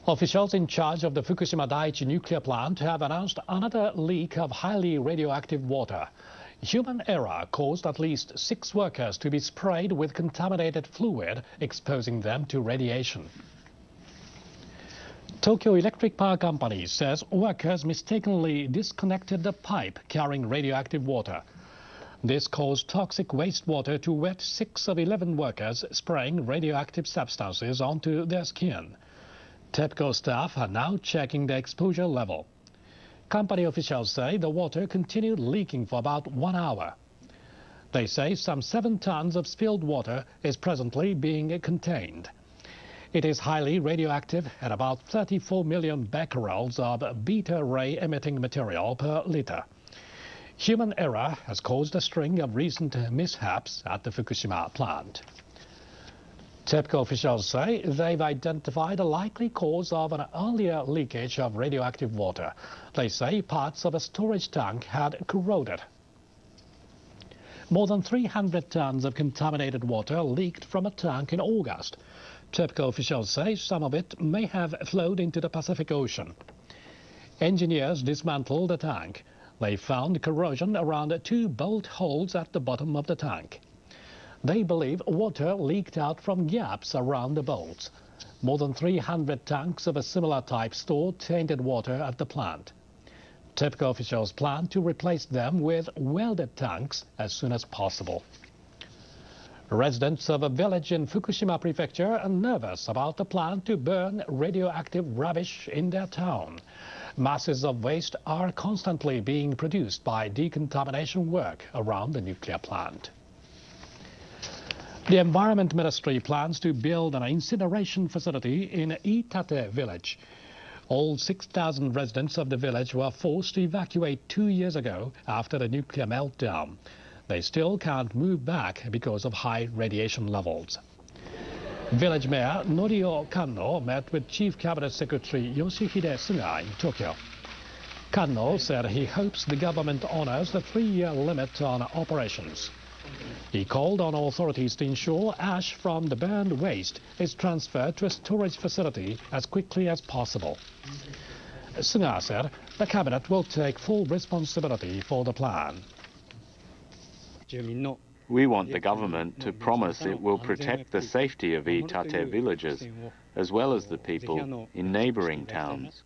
Officials in charge of the Fukushima Daiichi nuclear plant have announced another leak of highly radioactive water. Human error caused at least 6 workers to be sprayed with contaminated fluid, exposing them to radiation. Tokyo Electric Power Company says workers mistakenly disconnected the pipe carrying radioactive water. This caused toxic wastewater to wet 6 of 11 workers, spraying radioactive substances onto their skin. TEPCO staff are now checking the exposure level. Company officials say the water continued leaking for about 1 hour. They say some 7 tons of spilled water is presently being contained. It is highly radioactive at about 34 million becquerels of beta-ray emitting material per liter. Human error has caused a string of recent mishaps at the Fukushima plant. TEPCO officials say they've identified a likely cause of an earlier leakage of radioactive water. They say parts of a storage tank had corroded. More than 300 tons of contaminated water leaked from a tank in August. TEPCO officials say some of it may have flowed into the Pacific Ocean. Engineers dismantled the tank. They found corrosion around 2 bolt holes at the bottom of the tank. They believe water leaked out from gaps around the bolts. More than 300 tanks of a similar type store tainted water at the plant. TEPCO officials plan to replace them with welded tanks as soon as possible. Residents of a village in Fukushima Prefecture are nervous about the plan to burn radioactive rubbish in their town. Masses of waste are constantly being produced by decontamination work around the nuclear plant. The Environment Ministry plans to build an incineration facility in Iitate village. All 6,000 residents of the village were forced to evacuate 2 years ago after the nuclear meltdown. They still can't move back because of high radiation levels. Village Mayor Norio Kanno met with Chief Cabinet Secretary Yoshihide Suga in Tokyo. Kanno said he hopes the government honors the 3-year limit on operations. He called on authorities to ensure ash from the burned waste is transferred to a storage facility as quickly as possible. Suga said the cabinet will take full responsibility for the plan. We want the government to promise it will protect the safety of Iitate villages, as well as the people in neighboring towns.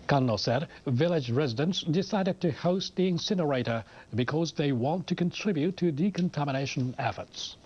Kanno said village residents decided to host the incinerator because they want to contribute to decontamination efforts.